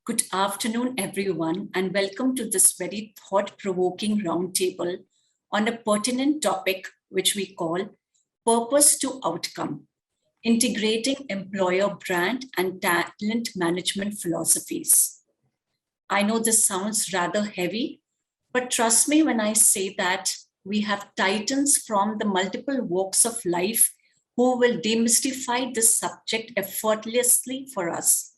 Good afternoon, everyone, and welcome to this very thought-provoking roundtable on a pertinent topic which we call Purpose to Outcome, Integrating Employer Brand and Talent Management Philosophies. I know this sounds rather heavy, but trust me when I say that we have titans from the multiple walks of life who will demystify this subject effortlessly for us.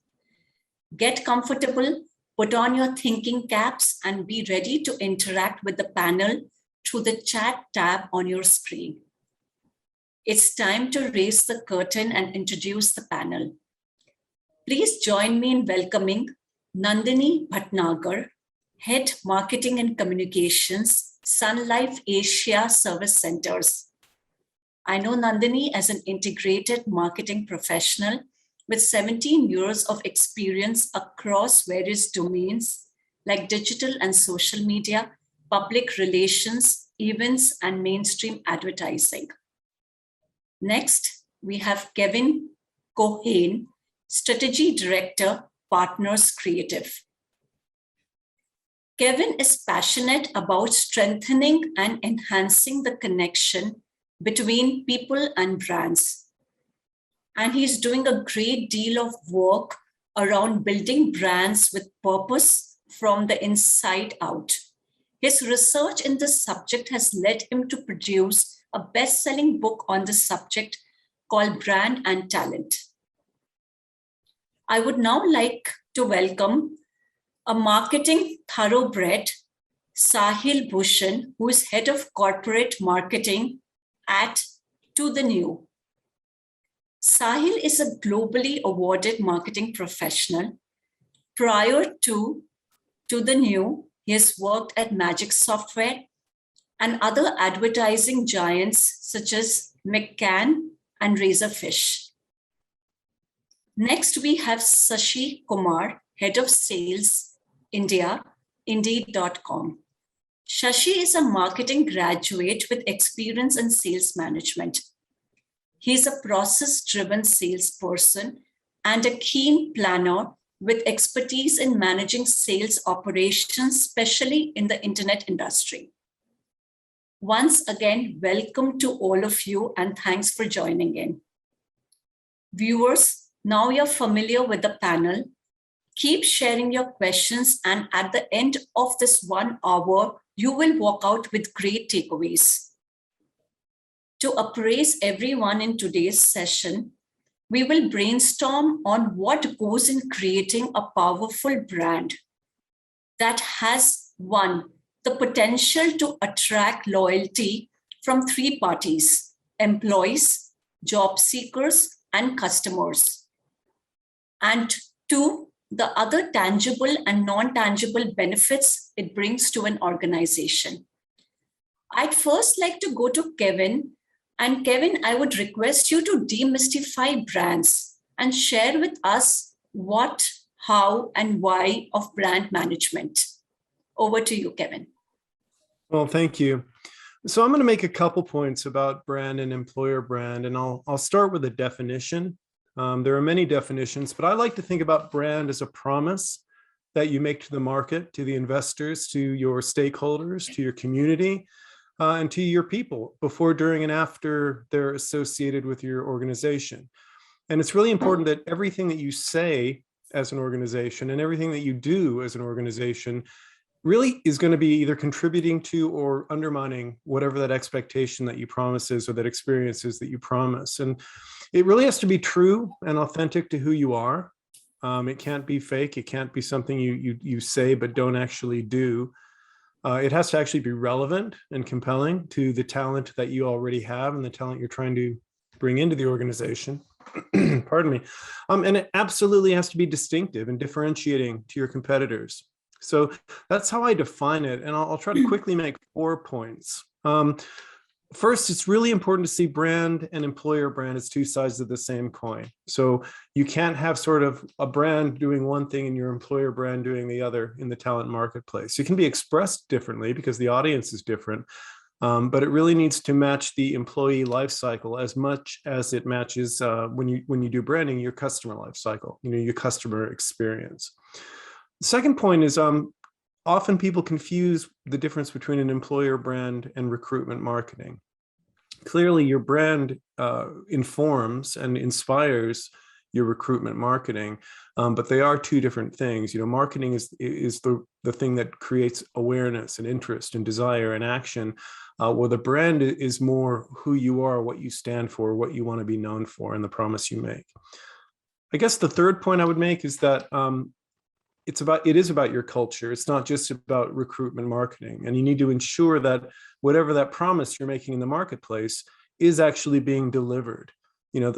Get comfortable, put on your thinking caps, and be ready to interact with the panel through the chat tab on your screen. It's time to raise the curtain and introduce the panel. Please join me in welcoming Nandini Bhatnagar, Head Marketing and Communications, Sun Life Asia Service Centers. I know Nandini as an integrated marketing professional with 17 years of experience across various domains like digital and social media, public relations, events, and mainstream advertising. Next, we have Kevin Keohane, Strategy Director, Partners Creative. Kevin is passionate about strengthening and enhancing the connection between people and brands. And he's doing a great deal of work around building brands with purpose from the inside out. His research in this subject has led him to produce a best-selling book on this subject called Brand and Talent. I would now like to welcome a marketing thoroughbred, Sahil Bhushan, who is Head of Corporate Marketing at To The New. Sahil is a globally awarded marketing professional. Prior to The New, he has worked at Magic Software and other advertising giants such as McCann and Razorfish. Next, we have Sashi Kumar, Head of Sales, India, Indeed.com. Shashi is a marketing graduate with experience in sales management. He's a process-driven salesperson and a keen planner with expertise in managing sales operations, especially in the internet industry. Once again, welcome to all of you and thanks for joining in. Viewers, now you're familiar with the panel. Keep sharing your questions, and at the end of this 1 hour, you will walk out with great takeaways. To appraise everyone in today's session, we will brainstorm on what goes in creating a powerful brand that has, one, the potential to attract loyalty from 3 parties: employees, job seekers, and customers. And 2, the other tangible and non-tangible benefits it brings to an organization. I'd first like to go to Kevin. And Kevin, I would request you to demystify brands and share with us what, how, and why of brand management. Over to you, Kevin. Well, thank you. So I'm going to make a couple points about brand and employer brand, and I'll start with a definition. There are many definitions, but I like to think about brand as a promise that you make to the market, to the investors, to your stakeholders, to your community, and to your people before, during, and after they're associated with your organization. And it's really important that everything that you say as an organization and everything that you do as an organization really is going to be either contributing to or undermining whatever that expectation that you promise is, or that experience is that you promise. And it really has to be true and authentic to who you are. It can't be fake. It can't be something you say but don't actually do. It has to actually be relevant and compelling to the talent that you already have and the talent you're trying to bring into the organization. Pardon me. And it absolutely has to be distinctive and differentiating to your competitors. So that's how I define it. And I'll try to quickly make 4 points. First, it's really important to see brand and employer brand as 2 sides of the same coin. So you can't have sort of a brand doing one thing and your employer brand doing the other in the talent marketplace. It can be expressed differently because the audience is different, but it really needs to match the employee life cycle as much as it matches when you do branding, your customer life cycle, your customer experience. The second point is often people confuse the difference between an employer brand and recruitment marketing. Clearly, your brand informs and inspires your recruitment marketing, but they are two different things. Marketing is the thing that creates awareness and interest and desire and action, where the brand is more who you are, what you stand for, what you want to be known for, and the promise you make. I guess the third point I would make is that it is about your culture. It's not just about recruitment marketing, and you need to ensure that whatever that promise you're making in the marketplace is actually being delivered.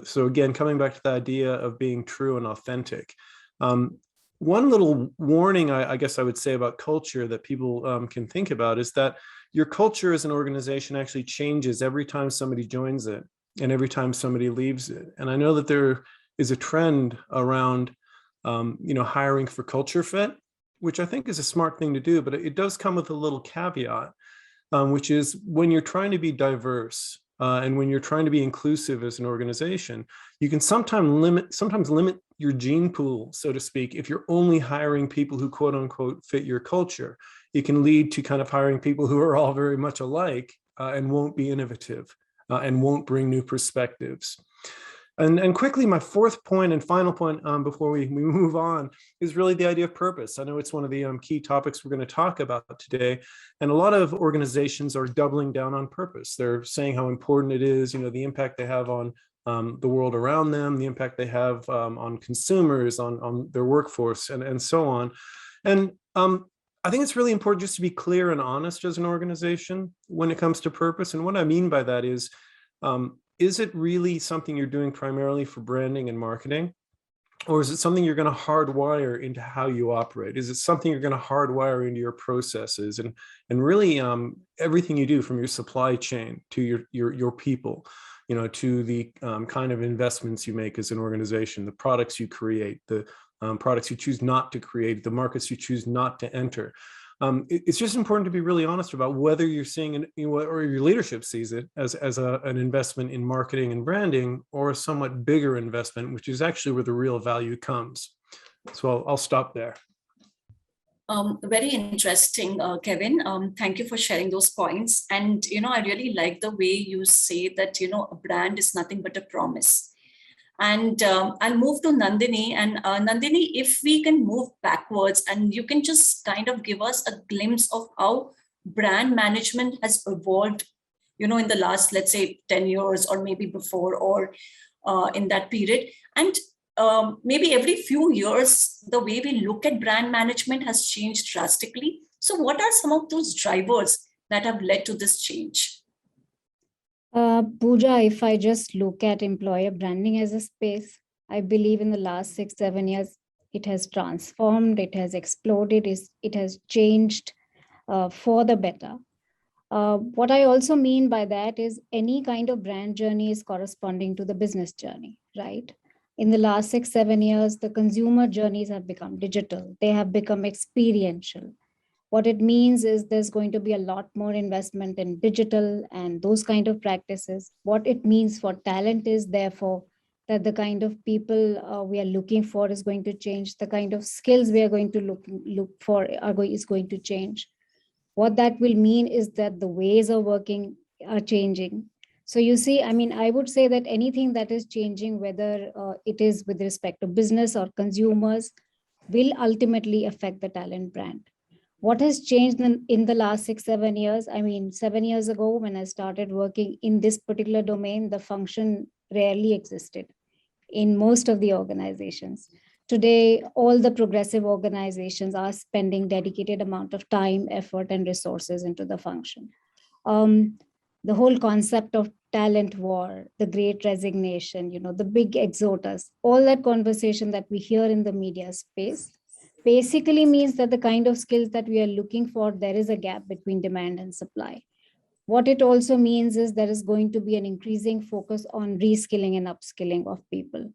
So again, coming back to the idea of being true and authentic. One little warning I guess I would say about culture that people can think about is that your culture as an organization actually changes every time somebody joins it and every time somebody leaves it. And I know that there is a trend around hiring for culture fit, which I think is a smart thing to do, but it does come with a little caveat, which is when you're trying to be diverse and when you're trying to be inclusive as an organization, you can sometimes limit your gene pool, so to speak. If you're only hiring people who quote unquote fit your culture, it can lead to kind of hiring people who are all very much alike and won't be innovative and won't bring new perspectives. And quickly, my fourth point and final point before we move on is really the idea of purpose. I know it's one of the key topics we're going to talk about today. And a lot of organizations are doubling down on purpose. They're saying how important it is, the impact they have on the world around them, the impact they have on consumers, on their workforce, and so on. And I think it's really important just to be clear and honest as an organization when it comes to purpose. And what I mean by that is it really something you're doing primarily for branding and marketing? Or is it something you're going to hardwire into how you operate? Is it something you're going to hardwire into your processes and really everything you do, from your supply chain to your people, to the kind of investments you make as an organization, the products you create, the products you choose not to create, the markets you choose not to enter? It's just important to be really honest about whether you're seeing or your leadership sees it as an investment in marketing and branding, or a somewhat bigger investment, which is actually where the real value comes. So I'll stop there. Very interesting, Kevin. Thank you for sharing those points. And, I really like the way you say that, a brand is nothing but a promise. And I'll move to Nandini. And Nandini, if we can move backwards and you can just kind of give us a glimpse of how brand management has evolved, in the last, let's say, 10 years or maybe before, or in that period. And maybe every few years, the way we look at brand management has changed drastically. So what are some of those drivers that have led to this change? Pooja, if I just look at employer branding as a space, I believe in the last 6-7 years, it has transformed, it has exploded, it has changed for the better. What I also mean by that is any kind of brand journey is corresponding to the business journey, right? In the last 6-7 years, the consumer journeys have become digital. They have become experiential. What it means is there's going to be a lot more investment in digital and those kind of practices. What it means for talent is therefore that the kind of people we are looking for is going to change. The kind of skills we are going to look for is going to change. What that will mean is that the ways of working are changing. So you see, I would say that anything that is changing, whether it is with respect to business or consumers, will ultimately affect the talent brand. What has changed in the last 6-7 years? 7 years ago, when I started working in this particular domain, the function rarely existed in most of the organizations. Today, all the progressive organizations are spending dedicated amount of time, effort, and resources into the function. The whole concept of talent war, the great resignation, the big exodus, all that conversation that we hear in the media space, basically means that the kind of skills that we are looking for, there is a gap between demand and supply. What it also means is there is going to be an increasing focus on reskilling and upskilling of people.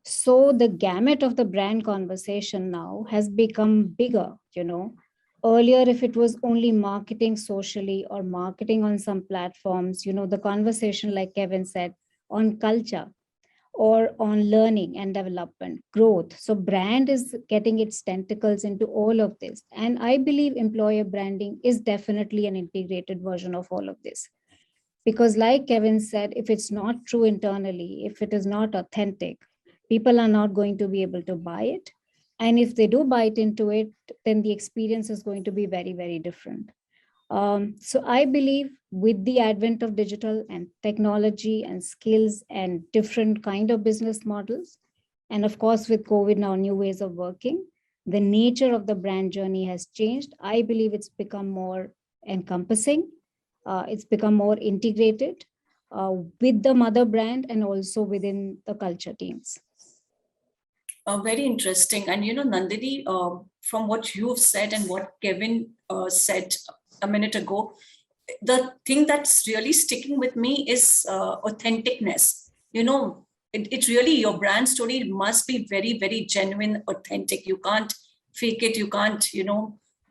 So the gamut of the brand conversation now has become bigger, Earlier, if it was only marketing socially or marketing on some platforms, the conversation, like Kevin said, on culture, or on learning and development, growth. So brand is getting its tentacles into all of this. And I believe employer branding is definitely an integrated version of all of this. Because like Kevin said, if it's not true internally, if it is not authentic, people are not going to be able to buy it. And if they do bite into it, then the experience is going to be very, very different. So I believe with the advent of digital and technology and skills and different kind of business models, and of course with COVID now, new ways of working, the nature of the brand journey has changed. I believe it's become more encompassing. It's become more integrated with the mother brand and also within the culture teams. Very interesting. And, Nandini, from what you've said and what Kevin said a minute ago, the thing that's really sticking with me is authenticness. It really, your brand story must be very, very genuine, authentic. You can't fake it. You can't,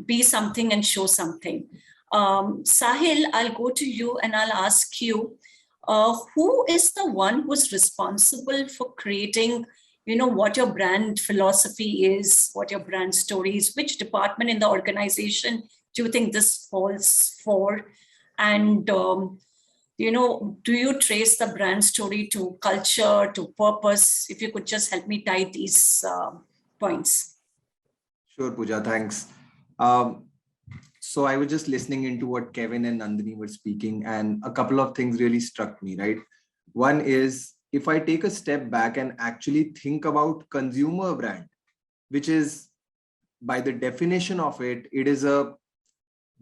be something and show something. Sahil, I'll go to you and I'll ask you, who is the one who's responsible for creating what your brand philosophy is, what your brand story is, which department in the organization do you think this falls for? And, do you trace the brand story to culture, to purpose? If you could just help me tie these points. Sure, Pooja, thanks. So I was just listening into what Kevin and Nandini were speaking, and a couple of things really struck me, right? One is, if I take a step back and actually think about consumer brand, which is by the definition of it, it is a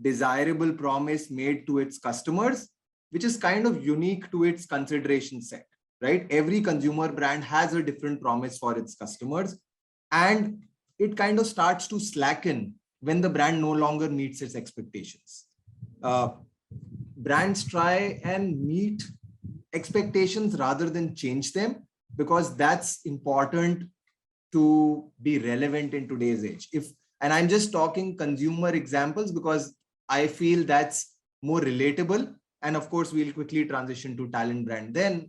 desirable promise made to its customers, which is kind of unique to its consideration set, right? Every consumer brand has a different promise for its customers, and it kind of starts to slacken when the brand no longer meets its expectations. Brands try and meet expectations rather than change them, because that's important to be relevant in today's age. And I'm just talking consumer examples because I feel that's more relatable. And of course, we'll quickly transition to talent brand. Then,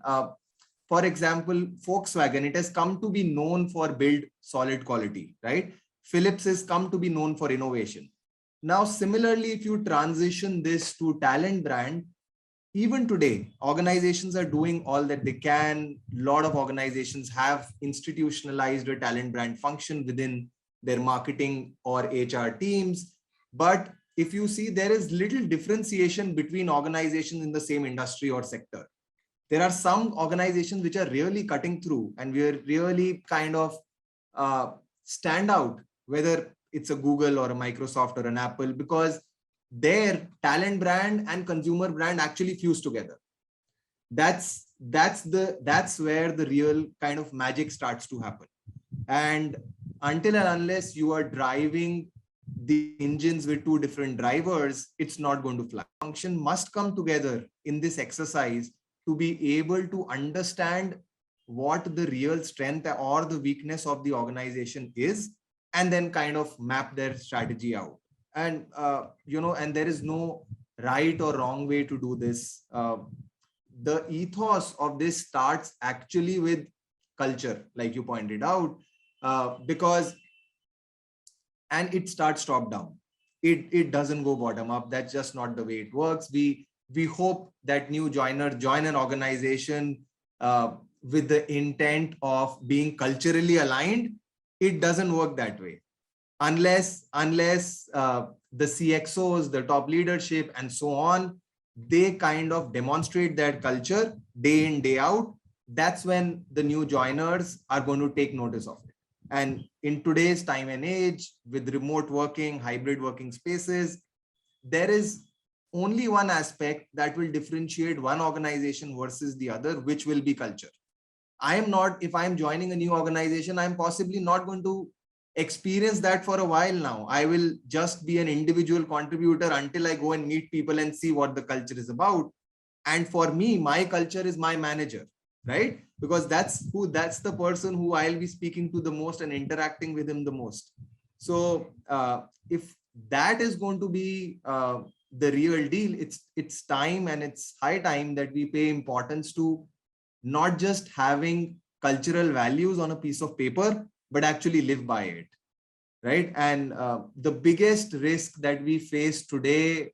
for example, Volkswagen, it has come to be known for build solid quality, right? Philips has come to be known for innovation. Now, similarly, if you transition this to talent brand, even today, organizations are doing all that they can. A lot of organizations have institutionalized a talent brand function within their marketing or HR teams. But if you see, there is little differentiation between organizations in the same industry or sector. There are some organizations which are really cutting through, and we are really kind of stand out, whether it's a Google or a Microsoft or an Apple, because their talent brand and consumer brand actually fuse together. That's where the real kind of magic starts to happen. And until and unless you are driving the engines with two different drivers, it's not going to fly. Function must come together in this exercise to be able to understand what the real strength or the weakness of the organization is, and then kind of map their strategy out. And and there is no right or wrong way to do this. The ethos of this starts actually with culture, like you pointed out, because and it starts top down. It doesn't go bottom up. That's just not the way it works. We hope that new joiners join an organization with the intent of being culturally aligned. It doesn't work that way. Unless the CXOs, the top leadership, and so on, they kind of demonstrate that culture day in, day out, that's when the new joiners are going to take notice of it. And in today's time and age, with remote working, hybrid working spaces, there is only one aspect that will differentiate one organization versus the other, which will be culture. If I'm joining a new organization, I'm possibly not going to experience that for a while now. I will just be an individual contributor until I go and meet people and see what the culture is about. And for me, my culture is my manager, right? Because that's the person who I'll be speaking to the most and interacting with him the most. So if that is going to be the real deal, it's time, and it's high time that we pay importance to not just having cultural values on a piece of paper, but actually live by it, right? And the biggest risk that we face today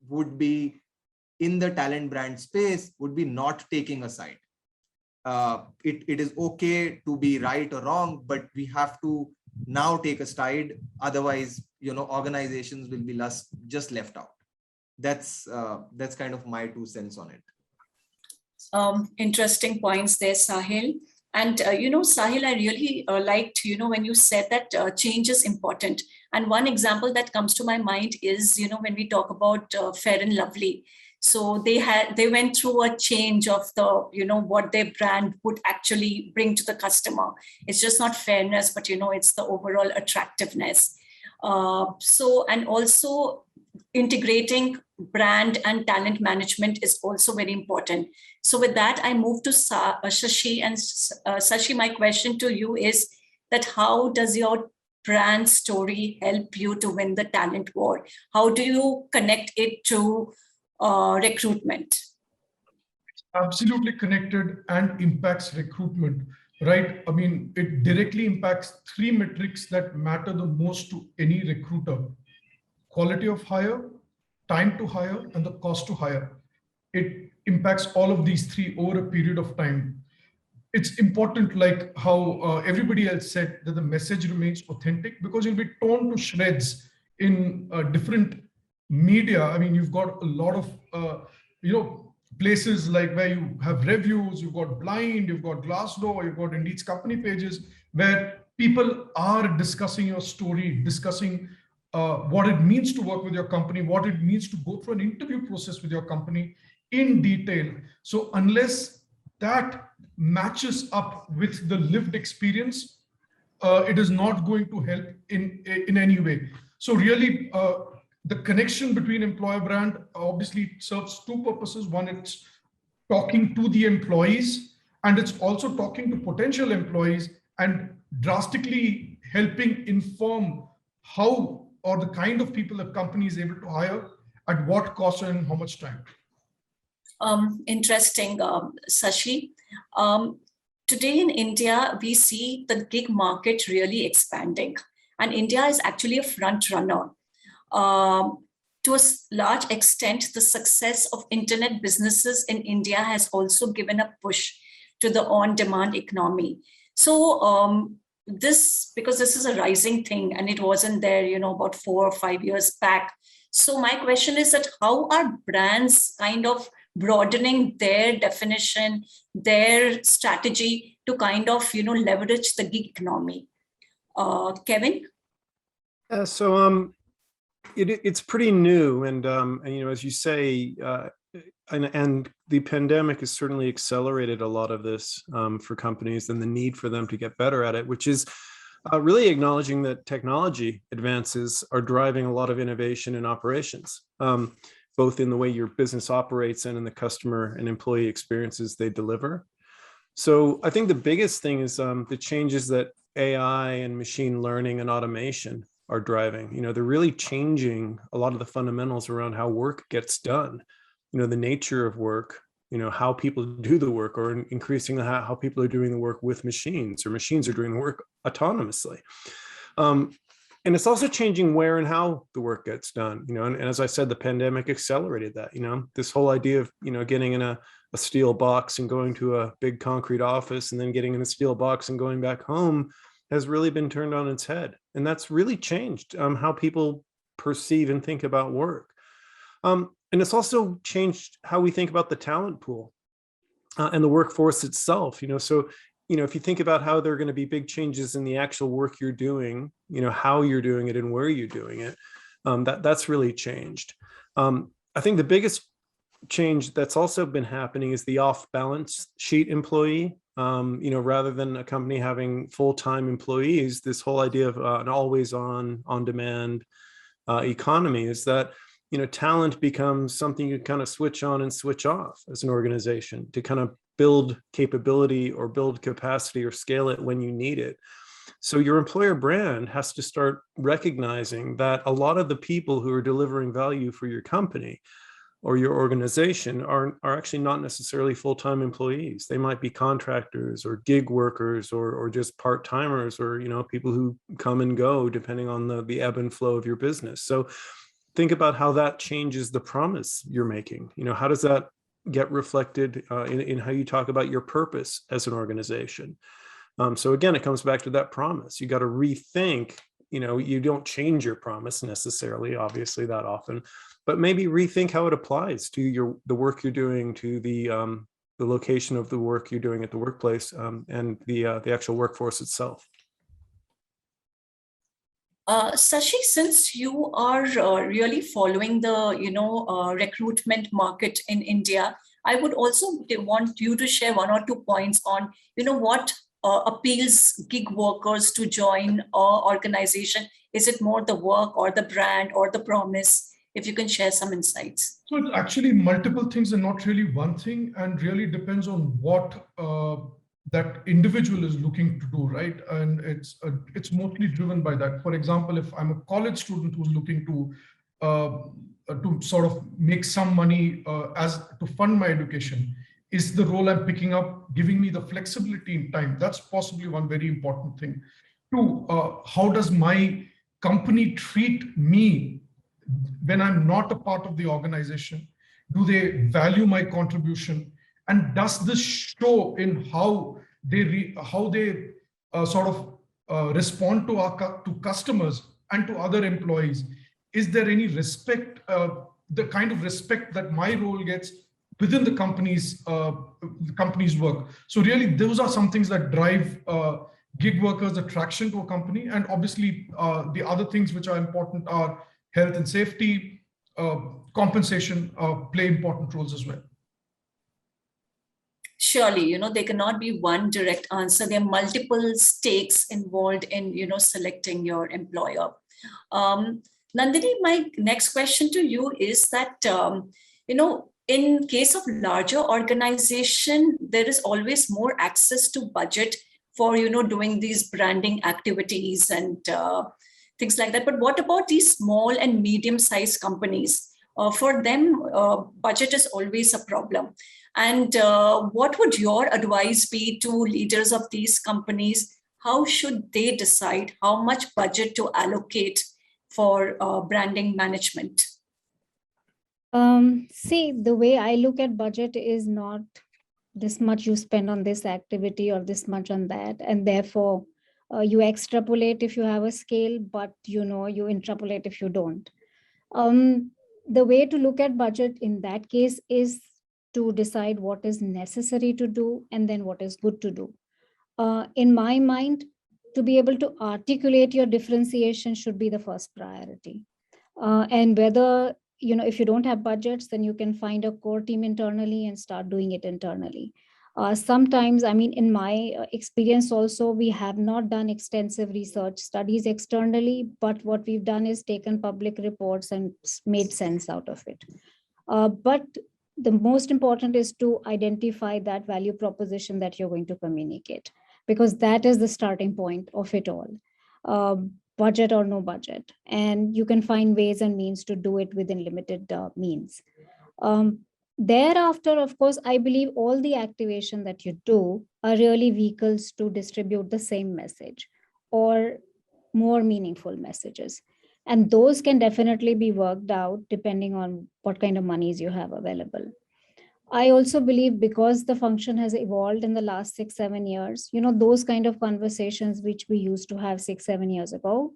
would be in the talent brand space would be not taking a side. It is okay to be right or wrong, but we have to now take a side. Otherwise, organizations will be just left out. That's kind of my 2 cents on it. Interesting points there, Sahil. And, Sahil, I really liked, when you said that change is important. And one example that comes to my mind is, when we talk about Fair and Lovely. So they went through a change of the, what their brand would actually bring to the customer. It's just not fairness, but, it's the overall attractiveness. And also integrating brand and talent management is also very important. So with that, I move to Shashi. And Shashi, my question to you is that how does your brand story help you to win the talent war? How do you connect it to recruitment? Absolutely connected and impacts recruitment, right? I mean, it directly impacts 3 metrics that matter the most to any recruiter: quality of hire, time to hire, and the cost to hire. It impacts all of these 3 over a period of time. It's important, like how everybody else said, that the message remains authentic, because you'll be torn to shreds in different media. I mean, you've got a lot of, places like where you have reviews, you've got Blind, you've got Glassdoor, you've got Indeed's company pages, where people are discussing your story, discussing what it means to work with your company, what it means to go through an interview process with your company in detail. So unless that matches up with the lived experience, it is not going to help in any way. So really, the connection between employer brand obviously serves 2 purposes. One, it's talking to the employees, and it's also talking to potential employees and drastically helping inform how or the kind of people a company is able to hire, at what cost and how much time. Interesting, Shashi. Today in India, we see the gig market really expanding, and India is actually a front runner. To a large extent, the success of internet businesses in India has also given a push to the on-demand economy. So because this is a rising thing and it wasn't there, about 4 or 5 years back. So my question is that how are brands kind of broadening their definition, their strategy to kind of, leverage the gig economy? Kevin? It's pretty new, and as you say, and the pandemic has certainly accelerated a lot of this for companies and the need for them to get better at it, which is really acknowledging that technology advances are driving a lot of innovation in operations, both in the way your business operates and in the customer and employee experiences they deliver. So I think the biggest thing is the changes that AI and machine learning and automation are driving. They're really changing a lot of the fundamentals around how work gets done, the nature of work, how people do the work, or increasingly how people are doing the work with machines, or machines are doing the work autonomously. And it's also changing where and how the work gets done, and as I said, the pandemic accelerated that. This whole idea of, getting in a steel box and going to a big concrete office, and then getting in a steel box and going back home has really been turned on its head. And that's really changed how people perceive and think about work. And it's also changed how we think about the talent pool and the workforce itself. So, if you think about how there are going to be big changes in the actual work you're doing, how you're doing it and where you're doing it, that's really changed. I think the biggest change that's also been happening is the off-balance sheet employee. Rather than a company having full-time employees, this whole idea of an always-on, on-demand economy is that, talent becomes something you kind of switch on and switch off as an organization to kind of build capability or build capacity or scale it when you need it. So your employer brand has to start recognizing that a lot of the people who are delivering value for your company or your organization are actually not necessarily full-time employees. They might be contractors or gig workers or just part-timers, or people who come and go depending on the ebb and flow of your business. So think about how that changes the promise you're making. How does that get reflected in how you talk about your purpose as an organization? So again, it comes back to that promise. You got to rethink. You don't change your promise necessarily, obviously, that often, but maybe rethink how it applies to the work you're doing, to the location of the work you're doing at the workplace, and the actual workforce itself. Sashi, since you are really following the recruitment market in India, I would also want you to share 1 or 2 points on what appeals gig workers to join our organization. Is it more the work or the brand or the promise? If you can share some insights. So it's actually multiple things and not really one thing, and really depends on what that individual is looking to do, right? And it's mostly driven by that. For example, if I'm a college student who's looking to sort of make some money as to fund my education, is the role I'm picking up giving me the flexibility in time? That's possibly one very important thing. Two, how does my company treat me when I'm not a part of the organization? Do they value my contribution? And does this show in how they sort of respond to customers and to other employees? Is there any respect, the kind of respect that my role gets within the company's work? So really, those are some things that drive gig workers' attraction to a company. And obviously, the other things which are important are health and safety, compensation play important roles as well. Surely, there cannot be one direct answer. There are multiple stakes involved in, selecting your employer. Nandini, my next question to you is that, in case of larger organization, there is always more access to budget for, doing these branding activities and things like that. But what about these small and medium-sized companies? For them, budget is always a problem. And what would your advice be to leaders of these companies? How should they decide how much budget to allocate for branding management? See, the way I look at budget is not this much you spend on this activity or this much on that. And therefore, you extrapolate if you have a scale, but you interpolate if you don't. The way to look at budget in that case is to decide what is necessary to do and then what is good to do. In my mind, to be able to articulate your differentiation should be the first priority. And whether, if you don't have budgets, then you can find a core team internally and start doing it internally. Sometimes, in my experience also, we have not done extensive research studies externally, but what we've done is taken public reports and made sense out of it. But the most important is to identify that value proposition that you're going to communicate, because that is the starting point of it all. Budget or no budget. And you can find ways and means to do it within limited means. Thereafter, of course, I believe all the activation that you do are really vehicles to distribute the same message or more meaningful messages. And those can definitely be worked out depending on what kind of monies you have available. I also believe because the function has evolved in the last 6-7 years, those kind of conversations which we used to have 6-7 years ago,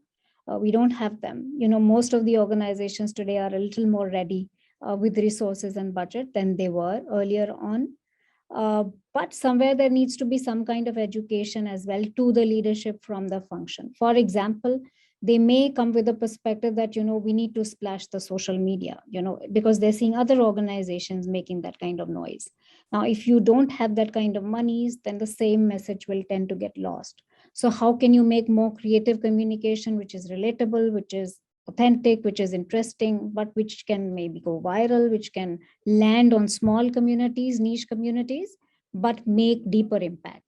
we don't have them. Most of the organizations today are a little more ready with resources and budget than they were earlier on. But somewhere there needs to be some kind of education as well to the leadership from the function. For example, they may come with a perspective that, we need to splash the social media, because they're seeing other organizations making that kind of noise. Now, if you don't have that kind of monies, then the same message will tend to get lost. So how can you make more creative communication, which is relatable, which is authentic, which is interesting, but which can maybe go viral, which can land on small communities, niche communities, but make deeper impact?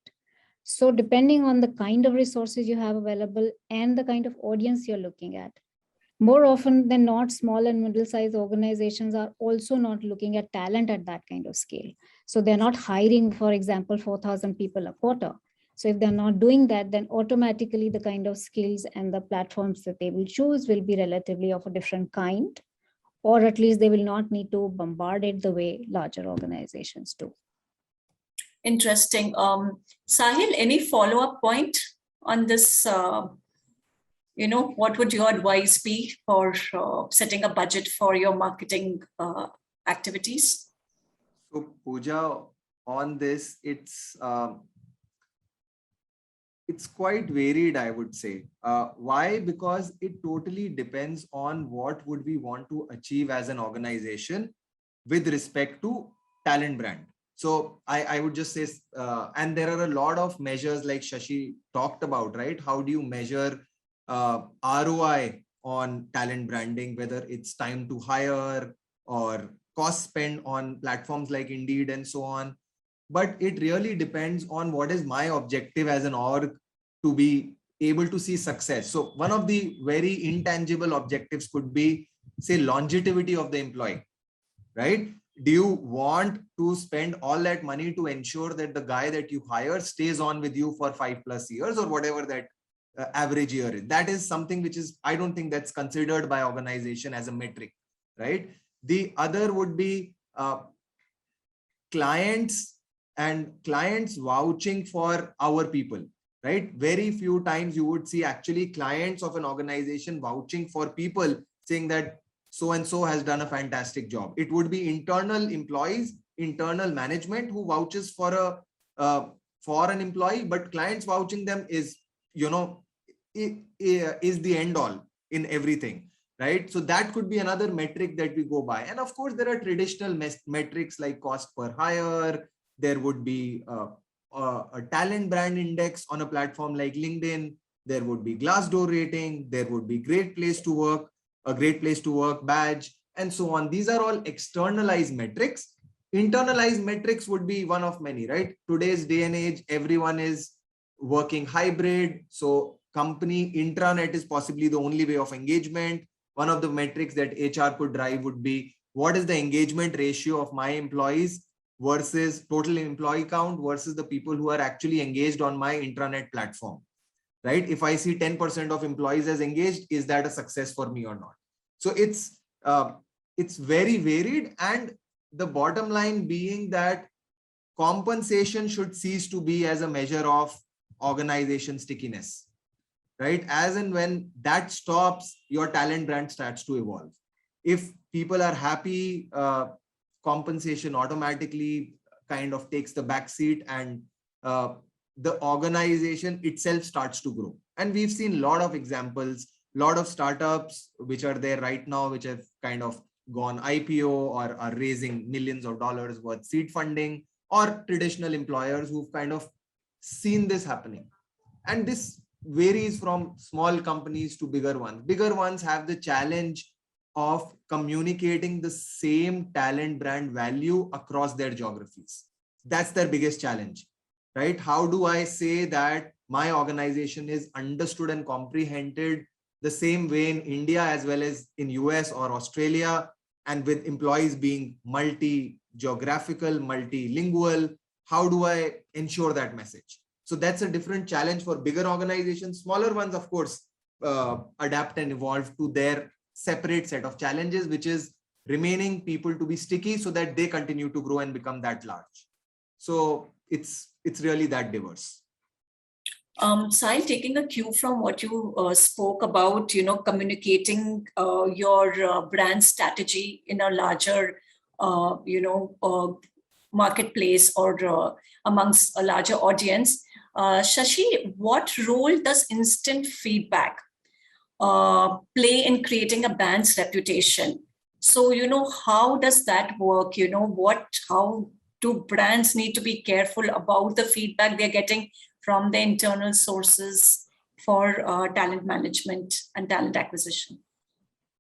So depending on the kind of resources you have available and the kind of audience you're looking at, More often than not, small and middle-sized organizations are also not looking at talent at that kind of scale. So they're not hiring, for example, 4,000 people a quarter. So if they're not doing that, then automatically the kind of skills and the platforms that they will choose will be relatively of a different kind, or at least they will not need to bombard it the way larger organizations do. Interesting. Sahil, any follow-up point on this? What would your advice be for setting a budget for your marketing activities? So Pooja, on this, it's quite varied, I would say. Why? Because it totally depends on what would we want to achieve as an organization with respect to talent brand. So I would just say, and there are a lot of measures like Shashi talked about, right? How do you measure ROI on talent branding, whether it's time to hire or cost spent on platforms like Indeed and so on. But it really depends on what is my objective as an org to be able to see success. So one of the very intangible objectives could be, say, longevity of the employee, right? Do you want to spend all that money to ensure that the guy that you hire stays on with you for 5+ years or whatever that average year is? That is something which is, I don't think that's considered by organization as a metric, right? The other would be clients vouching for our people, right? Very few times you would see actually clients of an organization vouching for people, saying that so-and-so has done a fantastic job. It would be internal employees, internal management who vouches for an employee, but clients vouching them is, is the end all in everything, right? So that could be another metric that we go by. And of course, there are traditional metrics like cost per hire. There would be a talent brand index on a platform like LinkedIn. There would be Glassdoor rating. There would be great place to work, a great place to work badge, and so on. These are all externalized metrics. Internalized metrics would be one of many, right? Today's day and age, everyone is working hybrid. So company intranet is possibly the only way of engagement. One of the metrics that HR could drive would be, what is the engagement ratio of my employees versus total employee count versus the people who are actually engaged on my intranet platform, right? If I see 10% of employees as engaged, is that a success for me or not? So it's very varied. And the bottom line being that compensation should cease to be as a measure of organization stickiness, right? As and when that stops, your talent brand starts to evolve. If people are happy, compensation automatically kind of takes the back seat, and the organization itself starts to grow. And we've seen a lot of examples, a lot of startups which are there right now, which have kind of gone IPO or are raising millions of dollars worth seed funding, or traditional employers who've kind of seen this happening. And this varies from small companies to bigger ones. Bigger ones have the challenge of communicating the same talent brand value across their geographies. That's their biggest challenge, right? How do I say that my organization is understood and comprehended the same way in India as well as in US or Australia, and with employees being multi-geographical, multilingual? How do I ensure that message? So that's a different challenge for bigger organizations. Smaller ones, of course, adapt and evolve to their separate set of challenges, which is remaining people to be sticky so that they continue to grow and become that large. So it's really that diverse. Sahil, taking a cue from what you spoke about, communicating your brand strategy in a larger, marketplace or amongst a larger audience. Shashi, what role does instant feedback play in creating a brand's reputation? So, how does that work? How do brands need to be careful about the feedback they're getting from the internal sources for talent management and talent acquisition?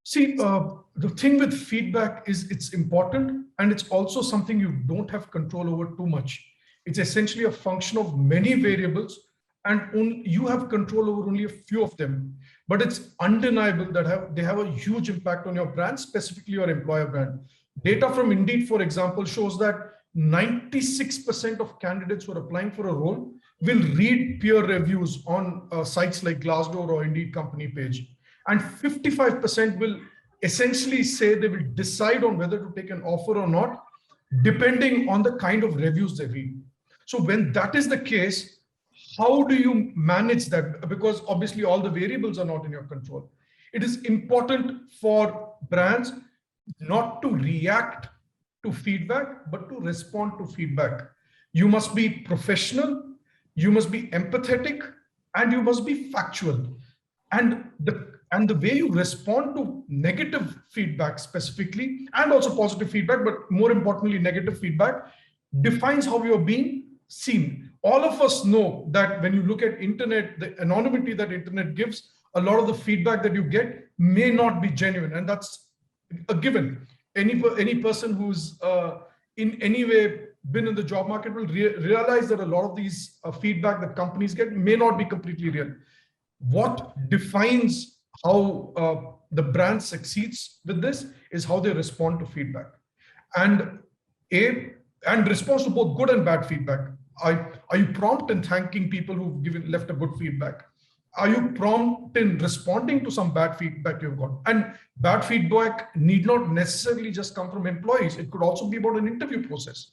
See, the thing with feedback is it's important, and it's also something you don't have control over too much. It's essentially a function of many variables, and you have control over only a few of them. but it's undeniable that they have a huge impact on your brand, specifically your employer brand. Data from Indeed, for example, shows that 96% of candidates who are applying for a role will read peer reviews on sites like Glassdoor or Indeed company page. And 55% will essentially say they will decide on whether to take an offer or not, depending on the kind of reviews they read. So when that is the case, how do you manage that? Because obviously all the variables are not in your control. It is important for brands not to react to feedback, but to respond to feedback. You must be professional, you must be empathetic, and you must be factual. And the way you respond to negative feedback specifically, and also positive feedback, but more importantly, negative feedback, defines how you're being seen. All of us know that when you look at internet, the anonymity that internet gives, a lot of the feedback that you get may not be genuine, and that's a given. Any person who's in any way been in the job market will realize that a lot of these feedback that companies get may not be completely real. What defines how the brand succeeds with this is how they respond to feedback, and response to both good and bad feedback. Are you prompt in thanking people who've left a good feedback? Are you prompt in responding to some bad feedback you've got? And bad feedback need not necessarily just come from employees. It could also be about an interview process.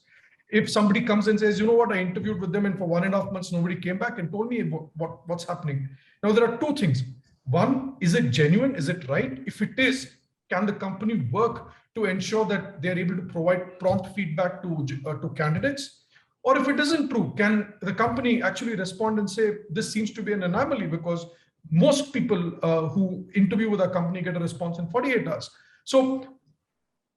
If somebody comes and says, you know what, I interviewed with them and for 1.5 months, nobody came back and told me about what's happening. Now, there are two things. One, is it genuine? Is it right? If it is, can the company work to ensure that they're able to provide prompt feedback to candidates? Or if it isn't true, can the company actually respond and say, this seems to be an anomaly, because most people who interview with a company get a response in 48 hours. So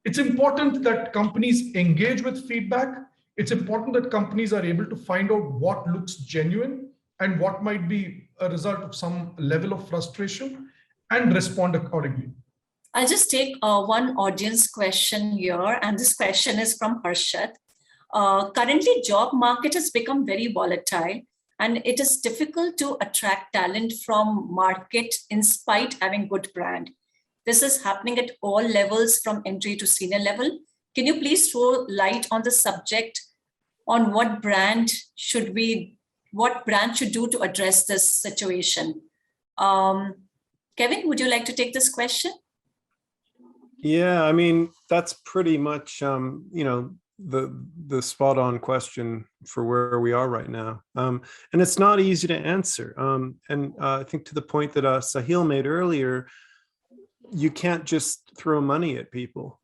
it's important that companies engage with feedback. It's important that companies are able to find out what looks genuine and what might be a result of some level of frustration, and respond accordingly. I'll just take one audience question here, and this question is from Harshad. Currently, job market has become very volatile, and it is difficult to attract talent from market in spite having good brand. This is happening at all levels from entry to senior level. Can you please throw light on the subject on what brand should do to address this situation? Kevin, would you like to take this question? Yeah, I mean, that's pretty much, the spot on question for where we are right now. And it's not easy to answer. I think to the point that Sahil made earlier, you can't just throw money at people.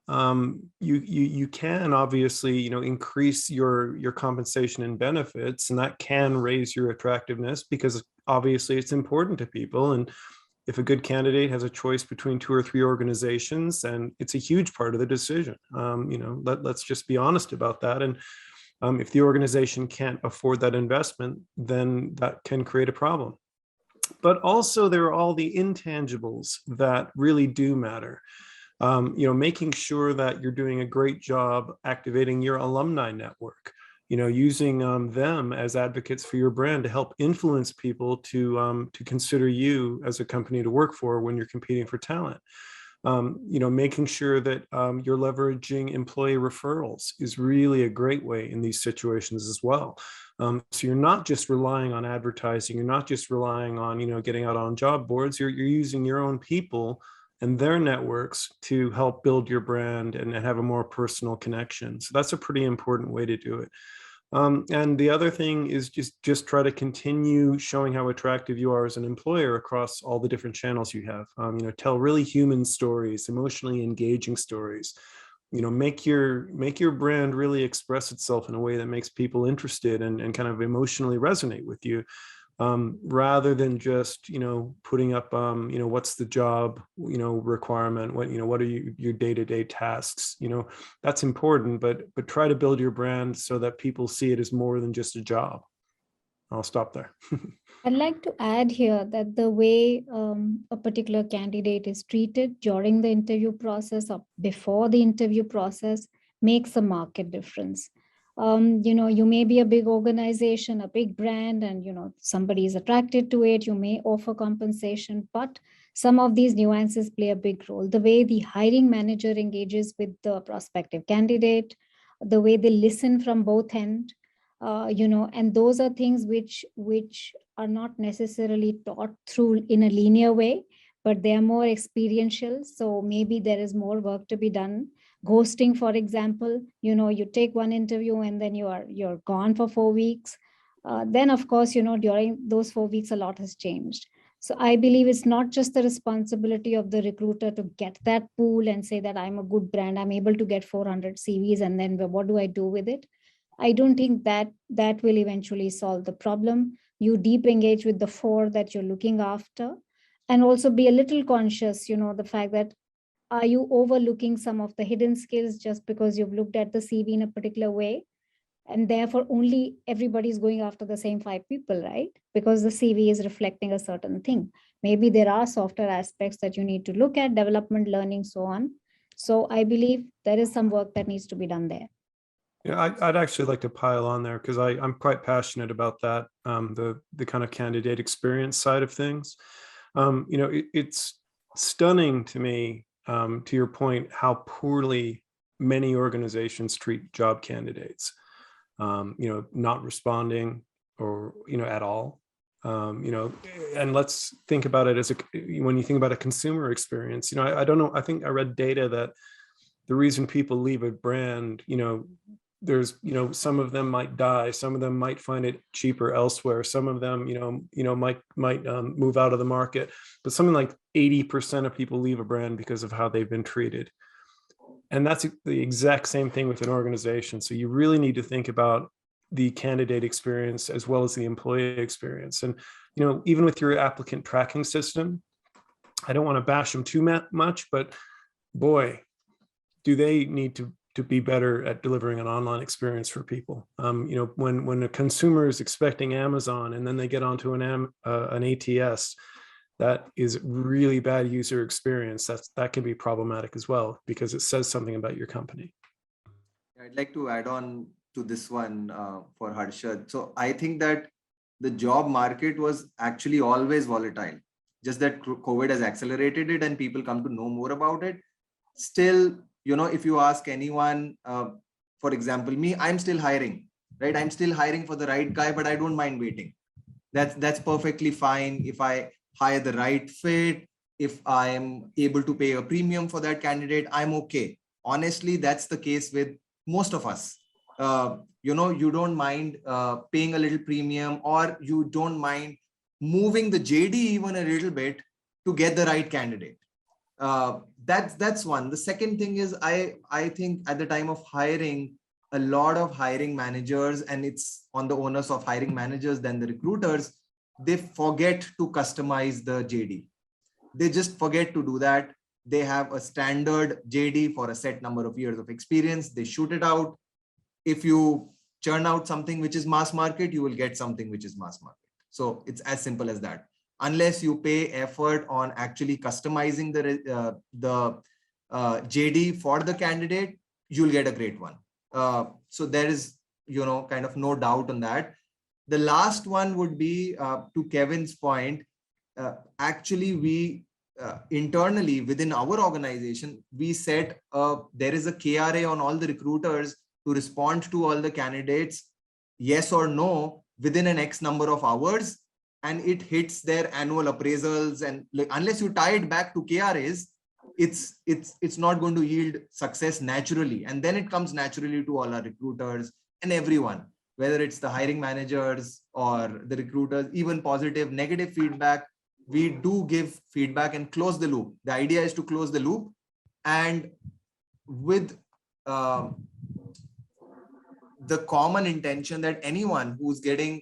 You can obviously, increase your compensation and benefits, and that can raise your attractiveness, because obviously it's important to people. And if a good candidate has a choice between 2 or 3 organizations, and it's a huge part of the decision, let's just be honest about that. And if the organization can't afford that investment, then that can create a problem. But also there are all the intangibles that really do matter. Making sure that you're doing a great job activating your alumni network, using them as advocates for your brand to help influence people to consider you as a company to work for when you're competing for talent. Making sure that you're leveraging employee referrals is really a great way in these situations as well. So you're not just relying on advertising, you're not just relying on, getting out on job boards, you're using your own people and their networks to help build your brand and have a more personal connection. So that's a pretty important way to do it. And the other thing is just try to continue showing how attractive you are as an employer across all the different channels you have. Tell really human stories, emotionally engaging stories. Make your brand really express itself in a way that makes people interested and kind of emotionally resonate with you, rather than just putting up what's the job requirement, what are your day-to-day tasks. That's important, but try to build your brand so that people see it as more than just a job. I'll stop there. I'd like to add here that the way a particular candidate is treated during the interview process or before the interview process makes a marked difference. You may be a big organization, a big brand, and somebody is attracted to it. You may offer compensation, but some of these nuances play a big role. The way the hiring manager engages with the prospective candidate, the way they listen from both ends, and those are things which are not necessarily taught through in a linear way, but they are more experiential. So maybe there is more work to be done. Ghosting, for example, you take one interview and then you're gone for 4 weeks. Then of course, during those 4 weeks, a lot has changed. So I believe it's not just the responsibility of the recruiter to get that pool and say that I'm a good brand, I'm able to get 400 CVs, and then what do I do with it? I don't think that will eventually solve the problem. You deep engage with the 4 that you're looking after, and also be a little conscious, the fact that, are you overlooking some of the hidden skills just because you've looked at the CV in a particular way? And therefore only everybody's going after the same 5 people, right? Because the CV is reflecting a certain thing. Maybe there are softer aspects that you need to look at, development, learning, so on. So I believe there is some work that needs to be done there. Yeah, I'd actually like to pile on there because I'm quite passionate about that, the kind of candidate experience side of things. It's stunning to me, to your point, how poorly many organizations treat job candidates. Not responding or at all. And let's think about it as when you think about a consumer experience. I don't know. I think I read data that the reason people leave a brand, there's some of them might die, some of them might find it cheaper elsewhere, some of them might move out of the market, but something like 80% of people leave a brand because of how they've been treated. And that's the exact same thing with an organization. So you really need to think about the candidate experience as well as the employee experience. And even with your applicant tracking system, I don't want to bash them too much, but boy, do they need to be better at delivering an online experience for people. When a consumer is expecting Amazon and then they get onto an ATS, that is really bad user experience. That can be problematic as well because it says something about your company. I'd like to add on to this one for Harshad. So I think that the job market was actually always volatile, just that COVID has accelerated it and people come to know more about it. Still, if you ask anyone, for example, me, I'm still hiring, right? I'm still hiring for the right guy, but I don't mind waiting. That's perfectly fine. If I hire the right fit, if I am able to pay a premium for that candidate, I'm okay. Honestly, that's the case with most of us. You don't mind paying a little premium, or you don't mind moving the JD even a little bit to get the right candidate. That's one. The second thing is I think at the time of hiring, a lot of hiring managers, and it's on the onus of hiring managers than the recruiters, they forget to customize the JD. They just forget to do that. They have a standard JD for a set number of years of experience. They shoot it out. If you churn out something which is mass market, you will get something which is mass market. So it's as simple as that. Unless you pay effort on actually customizing the JD for the candidate, you'll get a great one. So there is, kind of no doubt on that. The last one would be to Kevin's point. Actually, we internally within our organization, we set there is a KRA on all the recruiters to respond to all the candidates, yes or no, within an X number of hours. And it hits their annual appraisals, and unless you tie it back to KRAs, it's not going to yield success naturally. And then it comes naturally to all our recruiters and everyone, whether it's the hiring managers or the recruiters, even positive, negative feedback. We do give feedback and close the loop. The idea is to close the loop, and with the common intention that anyone who's getting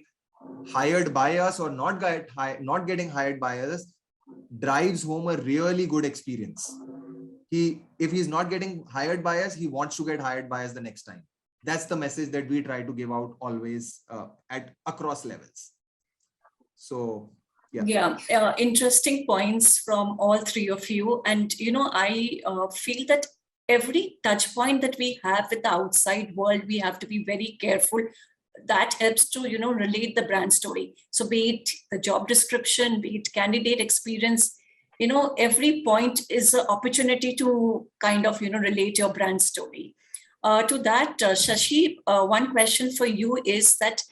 hired by us or not getting hired by us drives home a really good experience. If he's not getting hired by us, he wants to get hired by us the next time. That's the message that we try to give out always at across levels. So yeah. Interesting points from all three of you. And I feel that every touch point that we have with the outside world, we have to be very careful. That helps to, relate the brand story. So be it the job description, be it candidate experience, every point is an opportunity to kind of, relate your brand story. To that, Shashi, one question for you is that,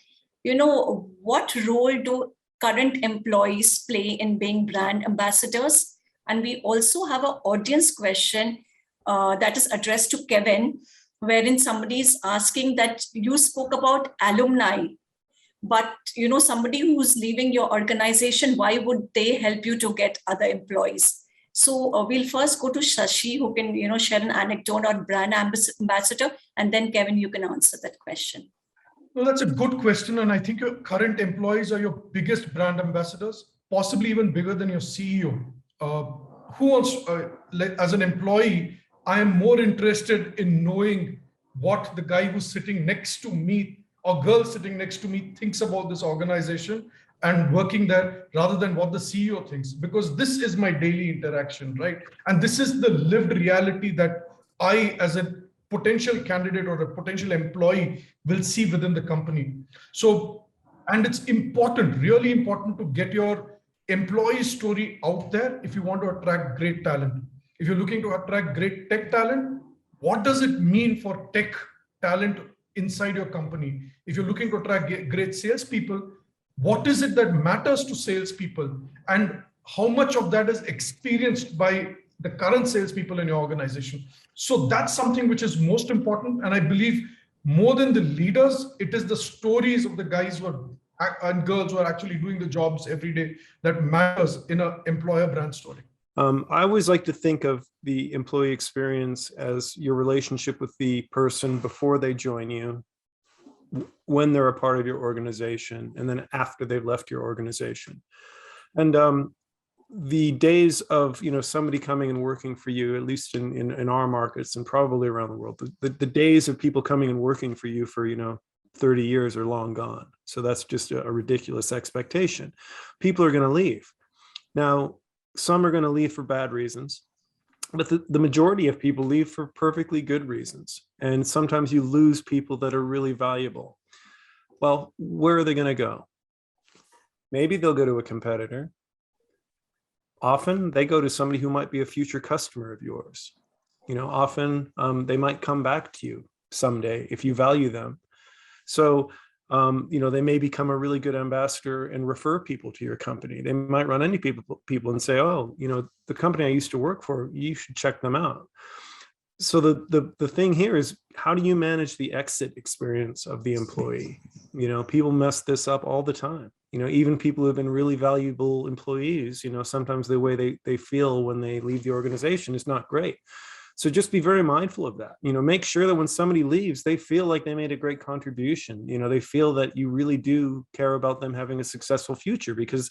what role do current employees play in being brand ambassadors? And we also have an audience question that is addressed to Kevin, wherein somebody is asking that you spoke about alumni, but somebody who's leaving your organization, why would they help you to get other employees? So we'll first go to Shashi, who can share an anecdote on brand ambassador, and then Kevin, you can answer that question. Well, that's a good question. And I think your current employees are your biggest brand ambassadors, possibly even bigger than your CEO. Who wants, as an employee, I am more interested in knowing what the guy who's sitting next to me or girl sitting next to me thinks about this organization and working there, rather than what the CEO thinks, because this is my daily interaction, right? And this is the lived reality that I, as a potential candidate or a potential employee, will see within the company. So, and it's important, really important, to get your employee story out there if you want to attract great talent. If you're looking to attract great tech talent, what does it mean for tech talent inside your company? If you're looking to attract great salespeople, what is it that matters to salespeople, and how much of that is experienced by the current salespeople in your organization? So that's something which is most important. And I believe more than the leaders, it is the stories of the guys and girls who are actually doing the jobs every day that matters in an employer brand story. I always like to think of the employee experience as your relationship with the person before they join you, when they're a part of your organization, and then after they've left your organization. And the days of somebody coming and working for you, at least in our markets and probably around the world, the days of people coming and working for you for 30 years are long gone. So that's just a ridiculous expectation. People are going to leave. Now, some are going to leave for bad reasons, but the majority of people leave for perfectly good reasons. And sometimes you lose people that are really valuable. Well, where are they going to go? Maybe they'll go to a competitor. Often they go to somebody who might be a future customer of yours. Often they might come back to you someday if you value them. So, they may become a really good ambassador and refer people to your company. They might run into people and say, oh, the company I used to work for, you should check them out. So the thing here is, how do you manage the exit experience of the employee? People mess this up all the time. Even people who have been really valuable employees, sometimes the way they feel when they leave the organization is not great. So just be very mindful of that. Make sure that when somebody leaves, they feel like they made a great contribution. They feel that you really do care about them having a successful future, because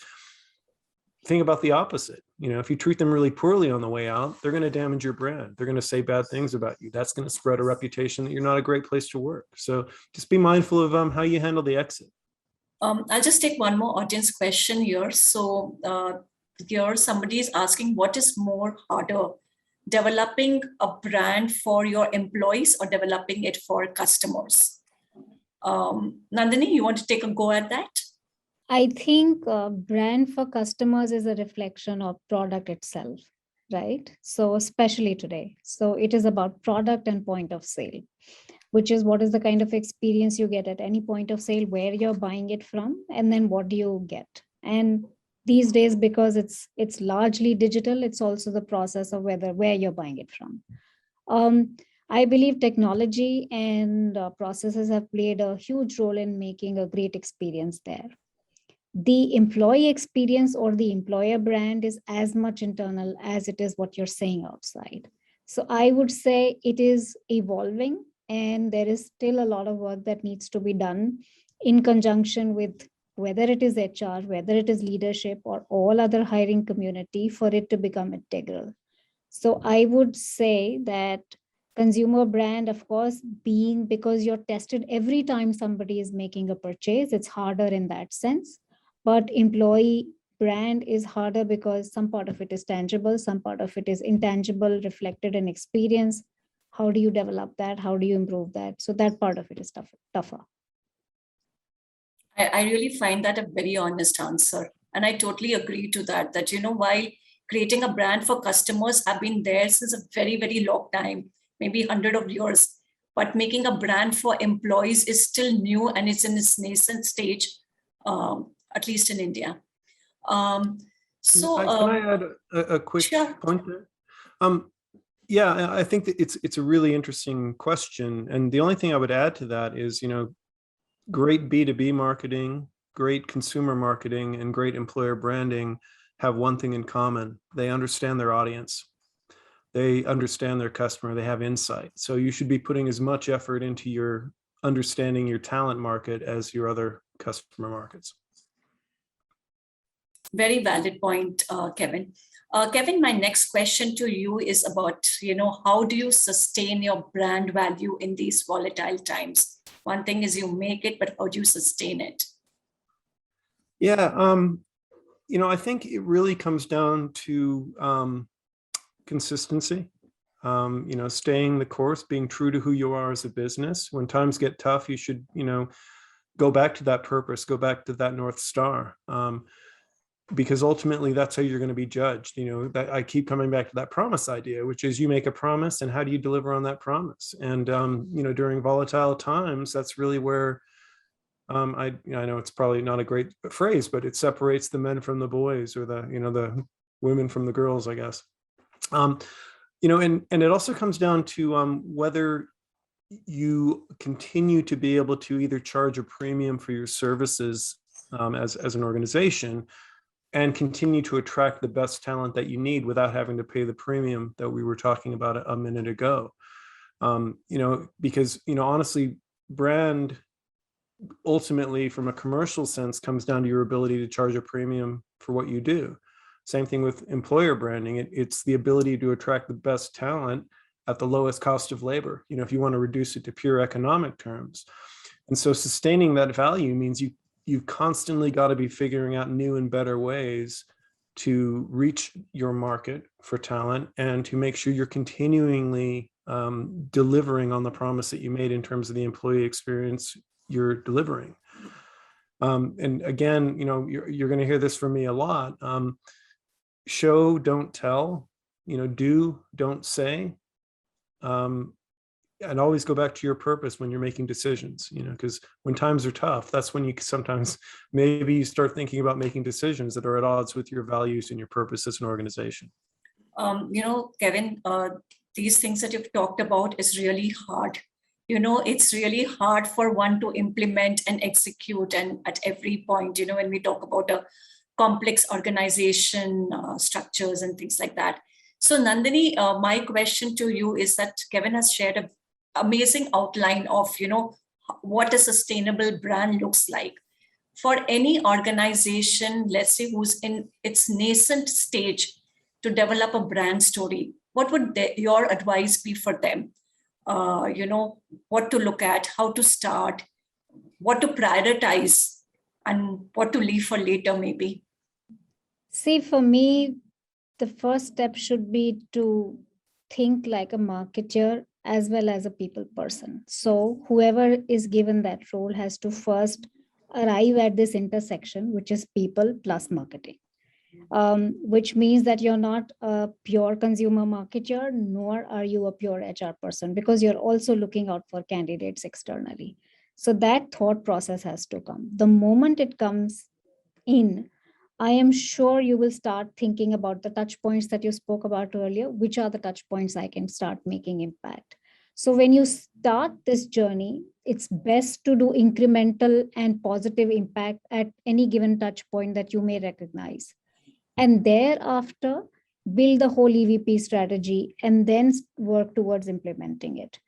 think about the opposite. If you treat them really poorly on the way out, they're going to damage your brand. They're going to say bad things about you. That's going to spread a reputation that you're not a great place to work. So just be mindful of how you handle the exit. I'll just take one more audience question here. So here somebody is asking, what is more harder, developing a brand for your employees or developing it for customers? Nandini, you want to take a go at that? I think brand for customers is a reflection of product itself, right? So especially today. So it is about product and point of sale, which is what is the kind of experience you get at any point of sale, where you're buying it from, and then what do you get? And these days, because it's largely digital, it's also the process of where you're buying it from. I believe technology and processes have played a huge role in making a great experience there. The employee experience or the employer brand is as much internal as it is what you're saying outside. So I would say it is evolving, and there is still a lot of work that needs to be done in conjunction with whether it is HR, whether it is leadership, or all other hiring community, for it to become integral. So I would say that consumer brand, of course, because you're tested every time somebody is making a purchase, it's harder in that sense. But employee brand is harder because some part of it is tangible, some part of it is intangible, reflected in experience. How do you develop that? How do you improve that? So that part of it is tougher. I really find that a very honest answer. And I totally agree to that, while creating a brand for customers have been there since a very, very long time, maybe 100 of years, but making a brand for employees is still new and it's in its nascent stage, at least in India. Can I add a quick Sure. point there? Yeah, I think that it's a really interesting question. And the only thing I would add to that is, great B2B marketing, great consumer marketing, and great employer branding have one thing in common. They understand their audience. They understand their customer. They have insight. So you should be putting as much effort into your understanding your talent market as your other customer markets. Very valid point, Kevin. Kevin, my next question to you is about, how do you sustain your brand value in these volatile times? One thing is you make it, but how do you sustain it? Yeah, I think it really comes down to consistency. Staying the course, being true to who you are as a business. When times get tough, you should, go back to that purpose, go back to that North Star. Because ultimately that's how you're going to be judged. That I keep coming back to that promise idea, which is you make a promise and how do you deliver on that promise? And, during volatile times, that's really where I know it's probably not a great phrase, but it separates the men from the boys or the women from the girls, I guess. And it also comes down to whether you continue to be able to either charge a premium for your services as an organization and continue to attract the best talent that you need without having to pay the premium that we were talking about a minute ago. Because, honestly, brand ultimately from a commercial sense comes down to your ability to charge a premium for what you do. Same thing with employer branding. It's the ability to attract the best talent at the lowest cost of labor, if you want to reduce it to pure economic terms. And so sustaining that value means you've constantly got to be figuring out new and better ways to reach your market for talent and to make sure you're continually delivering on the promise that you made in terms of the employee experience you're delivering. And again, you're going to hear this from me a lot. Show, don't tell, do, don't say. And always go back to your purpose when you're making decisions, because when times are tough, that's when you sometimes maybe you start thinking about making decisions that are at odds with your values and your purpose as an organization. Kevin, these things that you've talked about is really hard. It's really hard for one to implement and execute, and at every point, when we talk about a complex organization structures and things like that. So Nandini, my question to you is that Kevin has shared an amazing outline of, what a sustainable brand looks like. For any organization, let's say, who's in its nascent stage to develop a brand story, what would your advice be for them? What to look at, how to start, what to prioritize, and what to leave for later, maybe? See, for me, the first step should be to think like a marketer as well as a people person. So whoever is given that role has to first arrive at this intersection, which is people plus marketing, which means that you're not a pure consumer marketer, nor are you a pure HR person, because you're also looking out for candidates externally. So that thought process has to come. The moment it comes in, I am sure you will start thinking about the touch points that you spoke about earlier. Which are the touch points I can start making impact? So when you start this journey, it's best to do incremental and positive impact at any given touch point that you may recognize. And thereafter, build the whole EVP strategy and then work towards implementing it.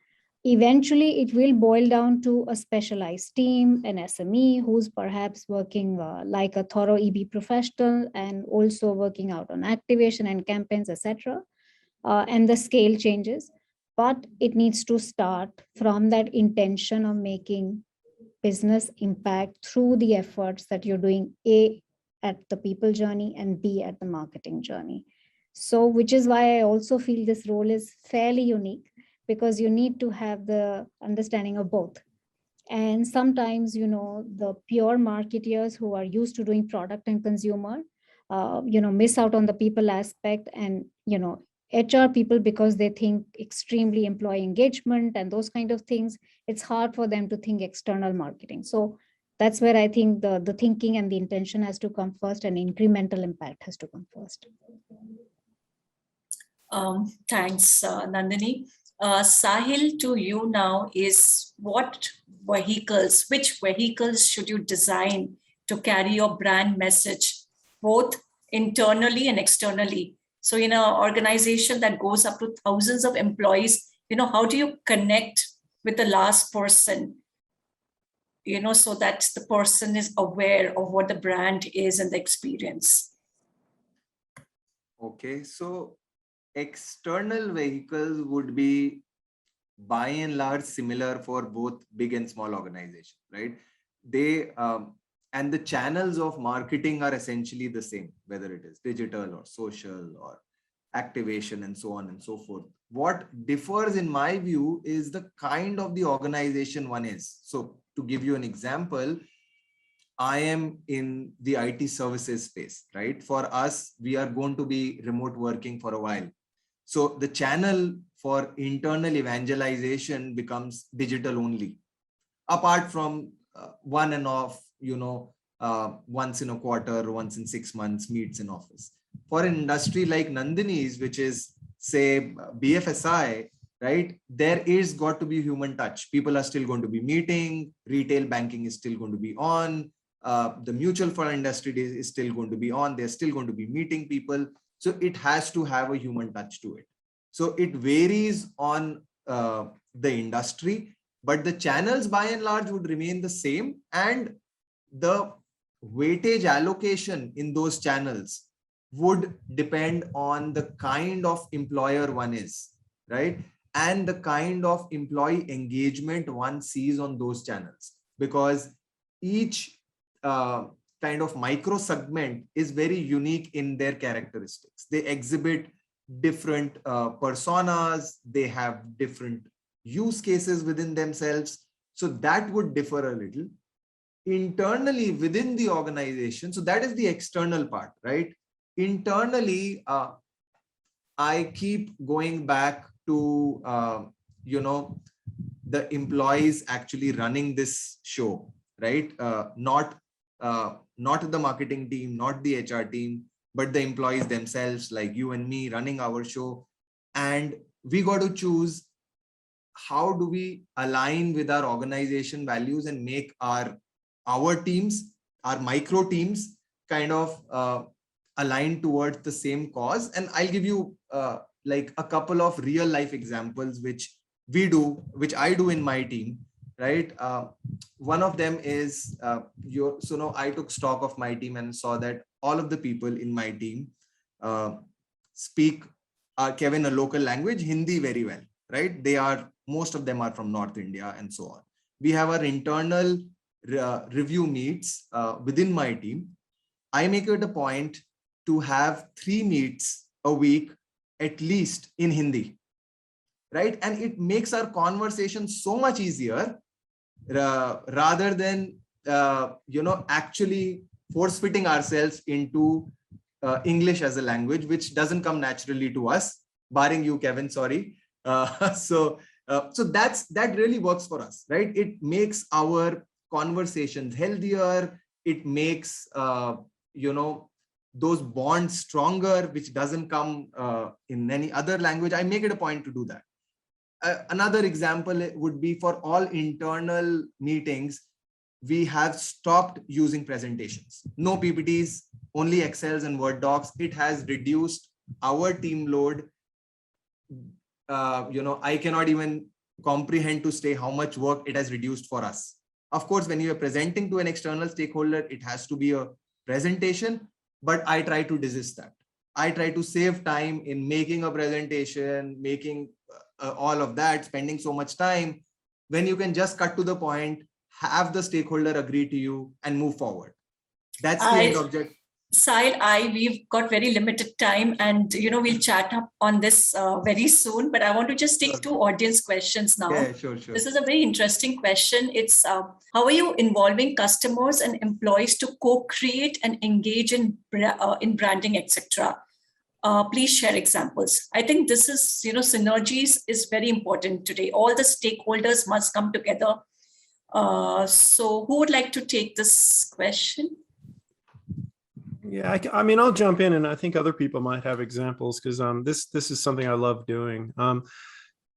Eventually, it will boil down to a specialized team, an SME who's perhaps working like a thorough EB professional and also working out on activation and campaigns, etc. And the scale changes, but it needs to start from that intention of making business impact through the efforts that you're doing, A, at the people journey and B, at the marketing journey. So, which is why I also feel this role is fairly unique, because you need to have the understanding of both. And sometimes, the pure marketeers who are used to doing product and consumer, miss out on the people aspect. And, HR people, because they think extremely employee engagement and those kind of things, it's hard for them to think external marketing. So that's where I think the thinking and the intention has to come first, and incremental impact has to come first. Thanks, Nandini. Sahil, to you now is which vehicles should you design to carry your brand message, both internally and externally? So in an organization that goes up to thousands of employees, how do you connect with the last person, so that the person is aware of what the brand is and the experience? Okay, so external vehicles would be by and large similar for both big and small organizations, right? They and the channels of marketing are essentially the same, whether it is digital or social or activation and so on and so forth. What differs in my view is the kind of the organization one is. So to give you an example, I am in the IT services space, right? For us, we are going to be remote working for a while. So the channel for internal evangelization becomes digital only, apart from one and off, once in a quarter, once in 6 months, meets in office. For an industry like Nandini's, which is say BFSI, right? There is got to be human touch. People are still going to be meeting, retail banking is still going to be on, the mutual fund industry is still going to be on, they're still going to be meeting people. So it has to have a human touch to it. So it varies on the industry, but the channels by and large would remain the same, and the weightage allocation in those channels would depend on the kind of employer one is, right? And the kind of employee engagement one sees on those channels, because each kind of micro segment is very unique in their characteristics. They exhibit different personas, they have different use cases within themselves. So that would differ a little. Internally within the organization, so that is the external part, right? Internally, I keep going back to, the employees actually running this show, right? Not the marketing team, not the HR team, but the employees themselves, like you and me running our show. And we got to choose, how do we align with our organization values and make our teams, our micro teams, kind of aligned towards the same cause. And I'll give you like a couple of real life examples, which I do in my team, right? One of them is, so now I took stock of my team and saw that all of the people in my team speak, Kevin, a local language, Hindi, very well, right? Most of them are from North India and so on. We have our internal review meets within my team. I make it a point to have 3 meets a week, at least in Hindi, right? And it makes our conversation so much easier, rather than, actually force-fitting ourselves into English as a language, which doesn't come naturally to us, barring you, Kevin, sorry. So that really works for us, right? It makes our conversations healthier. It makes, those bonds stronger, which doesn't come in any other language. I make it a point to do that. Another example would be, for all internal meetings, we have stopped using presentations. No PPTs, only Excels and Word docs. It has reduced our team load. I cannot even comprehend to say how much work it has reduced for us. Of course, when you are presenting to an external stakeholder, it has to be a presentation, but I try to desist that. I try to save time in making a presentation, making all of that, spending so much time, when you can just cut to the point, have the stakeholder agree to you, and move forward. That's the end object. Sahil, we've got very limited time, and we'll chat up on this very soon. But I want to just take Sure. two audience questions now. Yeah, sure. This is a very interesting question. It's how are you involving customers and employees to co-create and engage in branding, etc. Please share examples. I think this is, synergies is very important today. All the stakeholders must come together. So who would like to take this question? Yeah, I mean, I'll jump in, and I think other people might have examples, because this is something I love doing.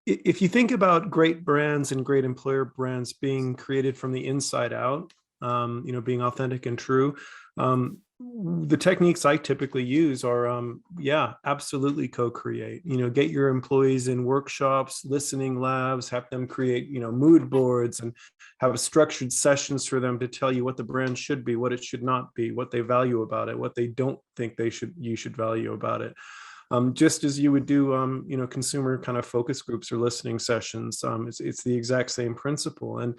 If you think about great brands and great employer brands being created from the inside out, being authentic and true, the techniques I typically use are, absolutely co-create. Get your employees in workshops, listening labs, have them create, mood boards, and have structured sessions for them to tell you what the brand should be, what it should not be, what they value about it, what they don't think you should value about it. Just as you would do, consumer kind of focus groups or listening sessions. It's the exact same principle. And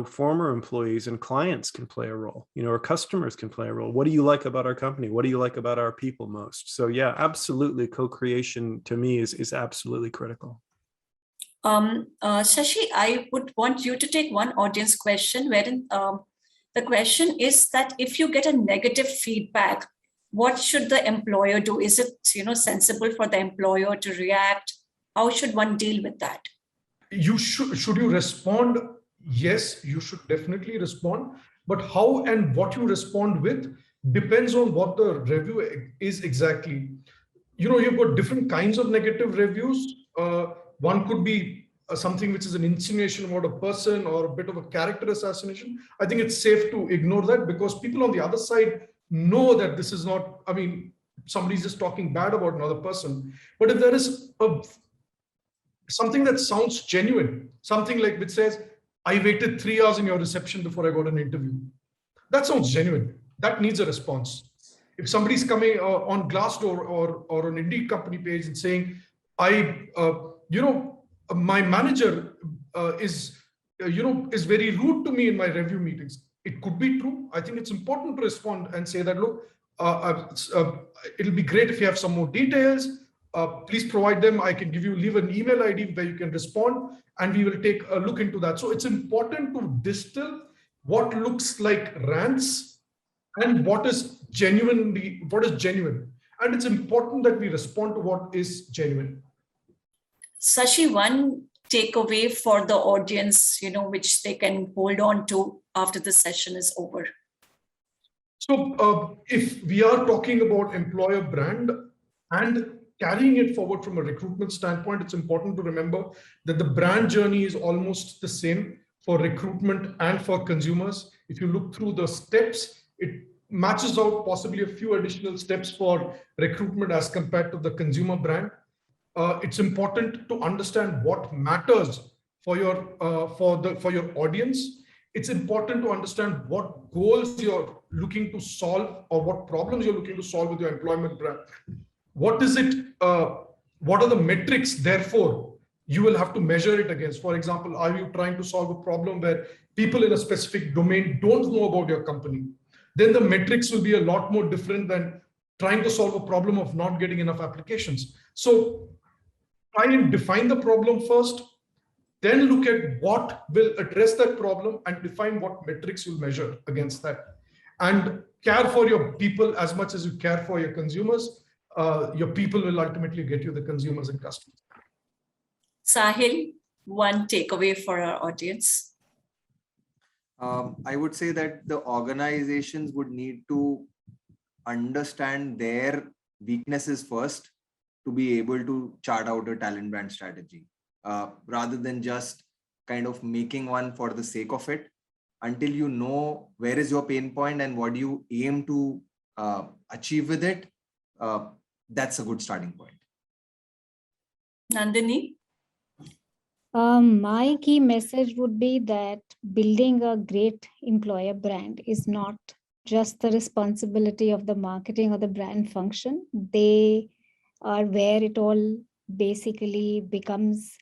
former employees and clients can play a role, or customers can play a role. What do you like about our company? What do you like about our people most? So yeah, absolutely. Co-creation to me is absolutely critical. Shashi, I would want you to take one audience question, wherein the question is that if you get a negative feedback, what should the employer do? Is it, sensible for the employer to react? How should one deal with that? Should you respond? Yes, you should definitely respond. But how and what you respond with depends on what the review is exactly. You've got different kinds of negative reviews. One could be something which is an insinuation about a person or a bit of a character assassination. I think it's safe to ignore that, because people on the other side know that this is not, somebody's just talking bad about another person. But if there is something that sounds genuine, something like which says, I waited 3 hours in your reception before I got an interview. That sounds genuine. That needs a response. If somebody's coming on Glassdoor or on Indeed company page and saying, my manager is very rude to me in my review meetings. It could be true. I think it's important to respond and say that, look, it'll be great if you have some more details. Please provide them. I can leave an email ID where you can respond, and we will take a look into that. So it's important to distill what looks like rants and what is genuine. And it's important that we respond to what is genuine. Sashi, one takeaway for the audience, which they can hold on to after the session is over. So if we are talking about employer brand and carrying it forward from a recruitment standpoint, it's important to remember that the brand journey is almost the same for recruitment and for consumers. If you look through the steps, it matches out possibly a few additional steps for recruitment as compared to the consumer brand. It's important to understand what matters for your audience. It's important to understand what goals you're looking to solve or what problems you're looking to solve with your employment brand. What is it? What are the metrics, therefore, you will have to measure it against? For example, are you trying to solve a problem where people in a specific domain don't know about your company? Then the metrics will be a lot more different than trying to solve a problem of not getting enough applications. So try and define the problem first, then look at what will address that problem and define what metrics you'll measure against that. And care for your people as much as you care for your consumers. Your people will ultimately get you the consumers and customers. Sahil, one takeaway for our audience. I would say that the organizations would need to understand their weaknesses first to be able to chart out a talent brand strategy, rather than just kind of making one for the sake of it. Until you know where is your pain point and what do you aim to achieve with it, that's a good starting point. Nandini? My key message would be that building a great employer brand is not just the responsibility of the marketing or the brand function. They are where it all basically becomes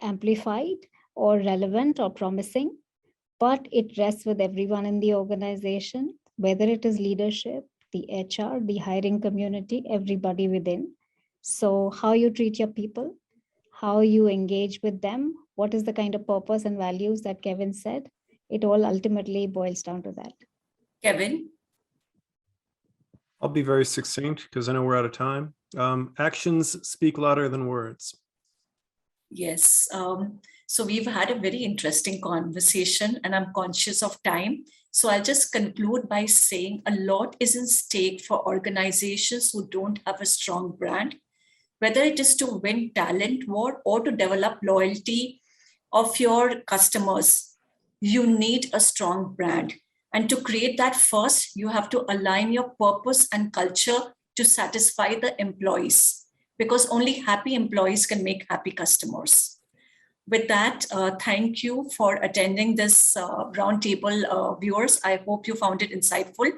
amplified or relevant or promising, but it rests with everyone in the organization, whether it is leadership, the HR, the hiring community, everybody within. So how you treat your people, how you engage with them, what is the kind of purpose and values that Kevin said, it all ultimately boils down to that. Kevin? I'll be very succinct because I know we're out of time. Actions speak louder than words. Yes. So we've had a very interesting conversation and I'm conscious of time. So I'll just conclude by saying a lot is in stake for organizations who don't have a strong brand, whether it is to win talent war or to develop loyalty of your customers. You need a strong brand. And to create that first, you have to align your purpose and culture to satisfy the employees, because only happy employees can make happy customers. With that, thank you for attending this roundtable, viewers. I hope you found it insightful.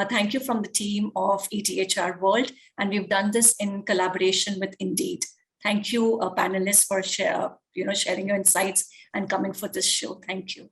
Thank you from the team of ETHRWorld, and we've done this in collaboration with Indeed. Thank you, panelists, for sharing your insights and coming for this show. Thank you.